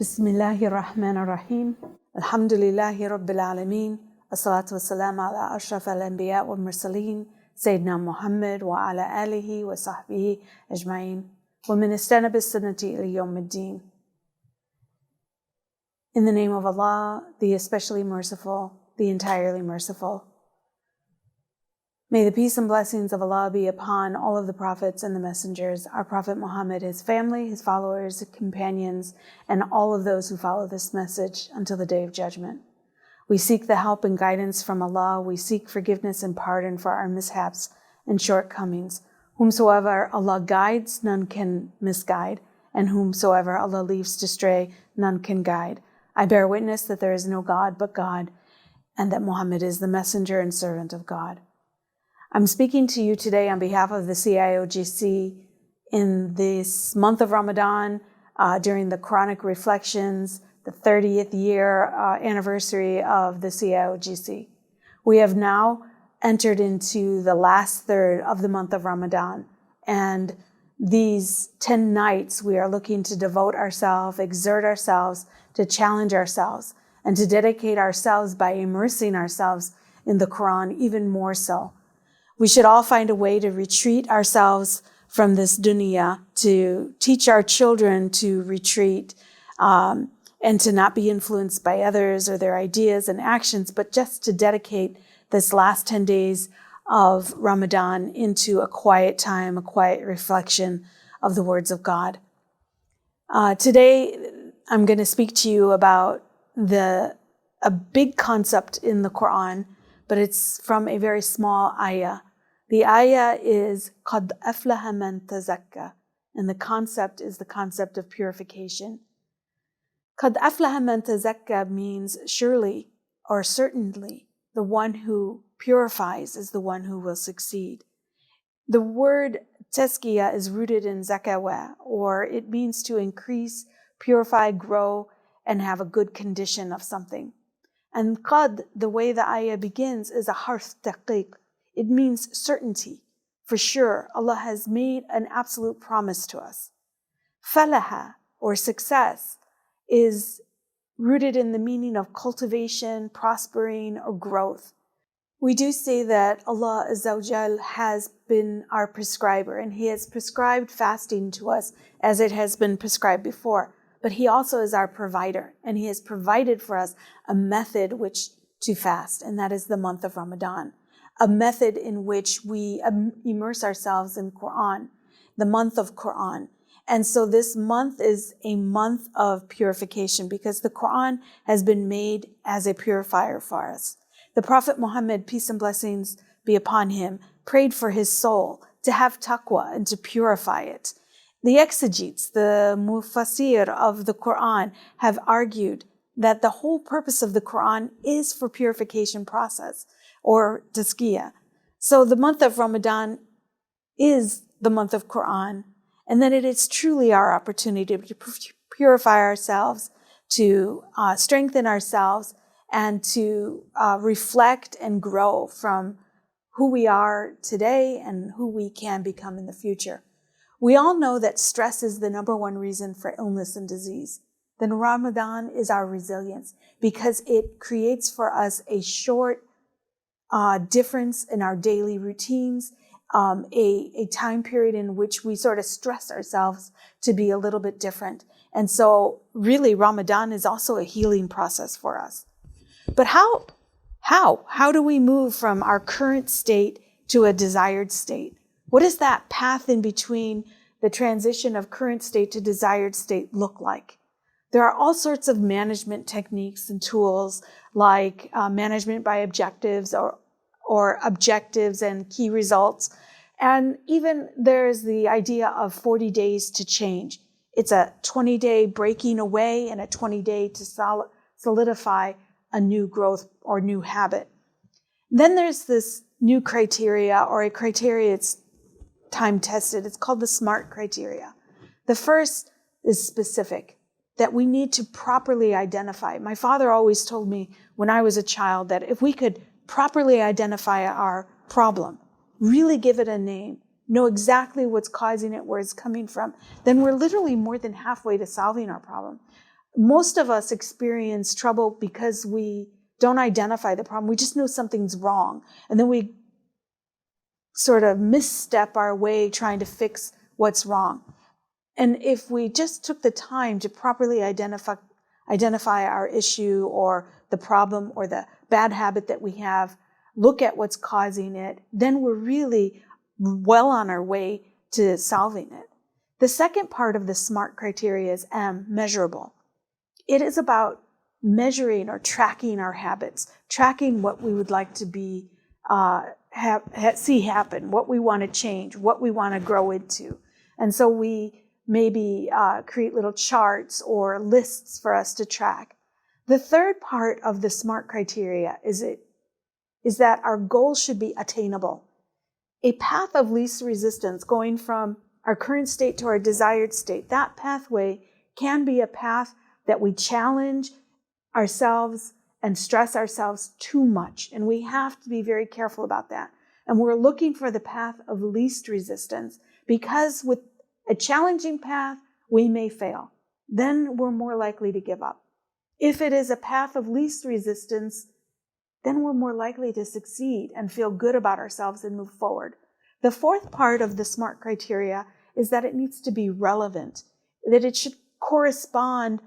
بسم الله الرحمن الرحيم الحمد لله رب العالمين الصلاة والسلام على أشرف الأنبياء والمرسلين سيدنا محمد وعلى آله وصحبه أجمعين ومن استنى بالسنة إلى يوم الدين. In the name of Allah, the especially merciful, the entirely merciful. May the peace and blessings of Allah be upon all of the prophets and the messengers, our Prophet Muhammad, his family, his followers, his companions, and all of those who follow this message until the day of judgment. We seek the help and guidance from Allah. We seek forgiveness and pardon for our mishaps and shortcomings. Whomsoever Allah guides, none can misguide, and whomsoever Allah leaves to stray, none can guide. I bear witness that there is no God but God, and that Muhammad is the messenger and servant of God. I'm speaking to you today on behalf of the CIOGC in this month of Ramadan, during the Quranic Reflections, the 30th year anniversary of the CIOGC. We have now entered into the last third of the month of Ramadan, and these 10 nights we are looking to devote ourselves, exert ourselves, to challenge ourselves, and to dedicate ourselves by immersing ourselves in the Quran even more so. We should all find a way to retreat ourselves from this dunya, to teach our children to retreat, and to not be influenced by others or their ideas and actions, but just to dedicate this last 10 days of Ramadan into a quiet time, a quiet reflection of the words of God. Today, I'm going to speak to you about a big concept in the Quran, but it's from a very small ayah. The ayah is قَدْ أَفْلَحَ مَنْ تَزَكَّى, and the concept is the concept of purification. قَدْ أَفْلَحَ مَنْ تَزَكَّى means surely or certainly the one who purifies is the one who will succeed. The word tazkiyah is rooted in zakawa, or it means to increase, purify, grow, and have a good condition of something. And qad, the way the ayah begins, is a harf taqiq. It means certainty. For sure, Allah has made an absolute promise to us. Falaha, or success, is rooted in the meaning of cultivation, prospering, or growth. We do say that Allah Azza wa Jal has been our prescriber, and He has prescribed fasting to us as it has been prescribed before. But He also is our provider, and He has provided for us a method which to fast, and that is the month of Ramadan. A method in which we immerse ourselves in Quran, the month of Quran. And so this month is a month of purification because the Quran has been made as a purifier for us. The Prophet Muhammad, peace and blessings be upon him, prayed for his soul to have taqwa and to purify it. The exegetes, the mufassir of the Quran, have argued that the whole purpose of the Quran is for purification process, or tazkiyah. So the month of Ramadan is the month of Quran, and then it is truly our opportunity to purify ourselves, to strengthen ourselves, and to reflect and grow from who we are today and who we can become in the future. We all know that stress is the number one reason for illness and disease. Then Ramadan is our resilience because it creates for us a short difference in our daily routines, a time period in which we sort of stress ourselves to be a little bit different. And so really Ramadan is also a healing process for us. But how do we move from our current state to a desired state? What does that path in between the transition of current state to desired state look like? There are all sorts of management techniques and tools like management by objectives or objectives and key results. And even there's the idea of 40 days to change. It's a 20-day breaking away and a 20-day to solidify a new growth or new habit. Then there's this new criteria, or a criteria that's time tested. It's called the SMART criteria. The first is specific, that we need to properly identify. My father always told me when I was a child that if we could properly identify our problem, really give it a name, know exactly what's causing it, where it's coming from, then we're literally more than halfway to solving our problem. most of us experience trouble because we don't identify the problem. We just know something's wrong. And then we sort of misstep our way trying to fix what's wrong. And if we just took the time to properly identify our issue or the problem or the bad habit that we have, look at what's causing it, then we're really well on our way to solving it. The second part of the SMART criteria is M, measurable. It is about measuring or tracking our habits, tracking what we would like to be see happen, what we want to change, what we want to grow into. And so we maybe create little charts or lists for us to track. The third part of the SMART criteria is that our goals should be attainable. A path of least resistance going from our current state to our desired state, that pathway can be a path that we challenge ourselves and stress ourselves too much. And we have to be very careful about that. And we're looking for the path of least resistance, because with a challenging path, we may fail. Then we're more likely to give up. If it is a path of least resistance, then we're more likely to succeed and feel good about ourselves and move forward. The fourth part of the SMART criteria is that it needs to be relevant, that it should correspond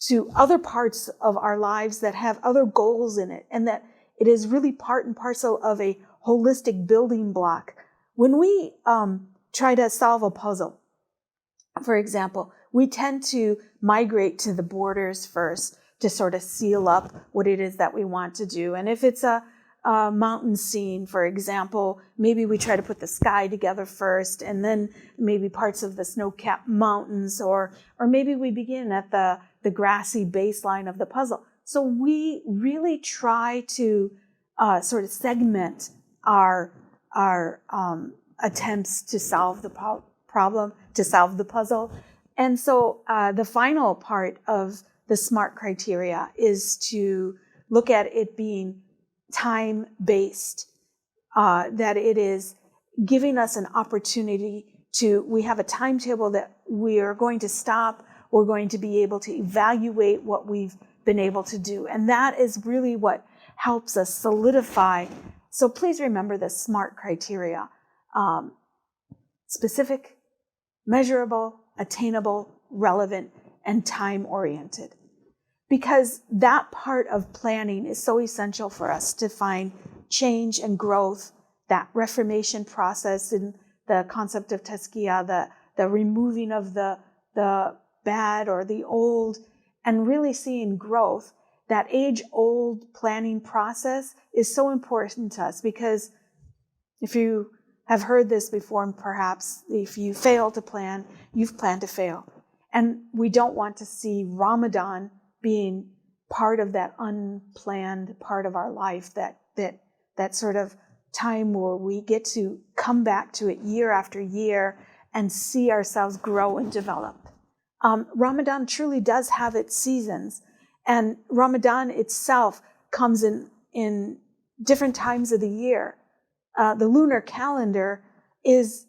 to other parts of our lives that have other goals in it, and that it is really part and parcel of a holistic building block. When we try to solve a puzzle, for example, we tend to migrate to the borders first to sort of seal up what it is that we want to do. And if it's a mountain scene, for example, maybe we try to put the sky together first, and then maybe parts of the snow-capped mountains, or maybe we begin at the grassy baseline of the puzzle. So we really try to sort of segment our attempts to solve the problem, to solve the puzzle. And so the final part of the SMART criteria is to look at it being time-based, that it is giving us an opportunity we have a timetable that we are going to stop, we're going to be able to evaluate what we've been able to do. And that is really what helps us solidify. So please remember the SMART criteria: specific, measurable, attainable, relevant, and time-oriented. Because that part of planning is so essential for us to find change and growth, that reformation process in the concept of tazkiyah, the removing of the bad or the old, and really seeing growth. That age-old planning process is so important to us, because if you have heard this before, and perhaps if you fail to plan, you've planned to fail. And we don't want to see Ramadan being part of that unplanned part of our life, that sort of time where we get to come back to it year after year and see ourselves grow and develop. Ramadan truly does have its seasons, and Ramadan itself comes in different times of the year. The lunar calendar is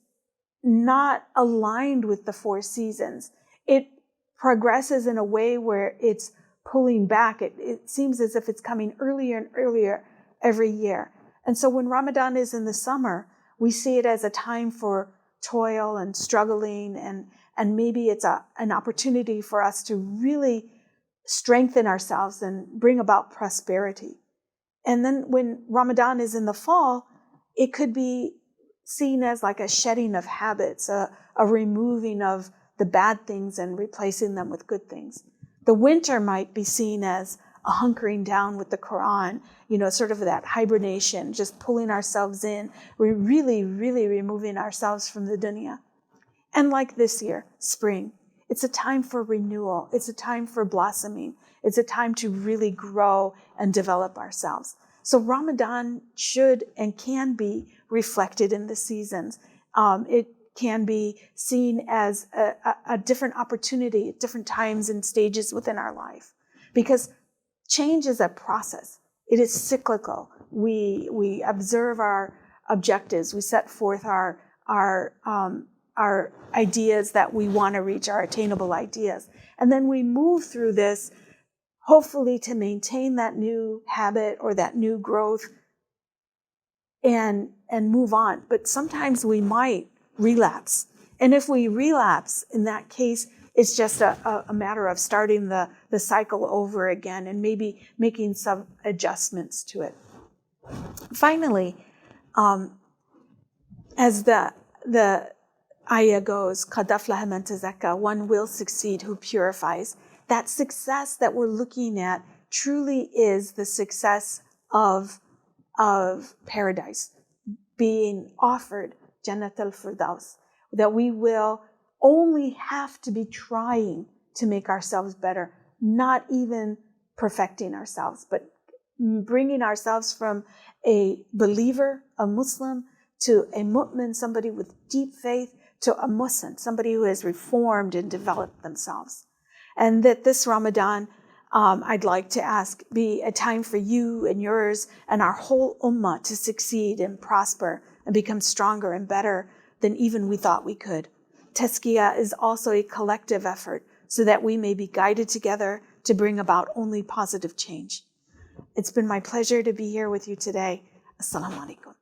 not aligned with the 4 seasons. It progresses in a way where it's pulling back. It seems as if it's coming earlier and earlier every year. And so when Ramadan is in the summer, we see it as a time for toil and struggling, and maybe it's an opportunity for us to really strengthen ourselves and bring about prosperity. And then when Ramadan is in the fall, it could be seen as like a shedding of habits, a removing of the bad things and replacing them with good things. The winter might be seen as a hunkering down with the Quran, sort of that hibernation, just pulling ourselves in. We're really, really removing ourselves from the dunya. And like this year, spring, it's a time for renewal. It's a time for blossoming. It's a time to really grow and develop ourselves. So Ramadan should and can be reflected in the seasons. It can be seen as a different opportunity at different times and stages within our life, because change is a process. It is cyclical. We observe our objectives. We set forth our our ideas that we want to reach, our attainable ideas. And then we move through this, hopefully to maintain that new habit or that new growth and move on. But sometimes we might relapse. And if we relapse, in that case, it's just a matter of starting the cycle over again and maybe making some adjustments to it. Finally, as the ayah goes, "Qad aflaha man tazakka," one will succeed who purifies. That success that we're looking at truly is the success of paradise, being offered Jannat al-Firdaus, that we will only have to be trying to make ourselves better, not even perfecting ourselves, but bringing ourselves from a believer, a Muslim, to a mu'min, somebody with deep faith, to a Muslim, somebody who has reformed and developed themselves. And that this Ramadan, I'd like to ask, be a time for you and yours and our whole ummah to succeed and prosper and become stronger and better than even we thought we could. Tazkiyah is also a collective effort so that we may be guided together to bring about only positive change. It's been my pleasure to be here with you today. Assalamu alaikum.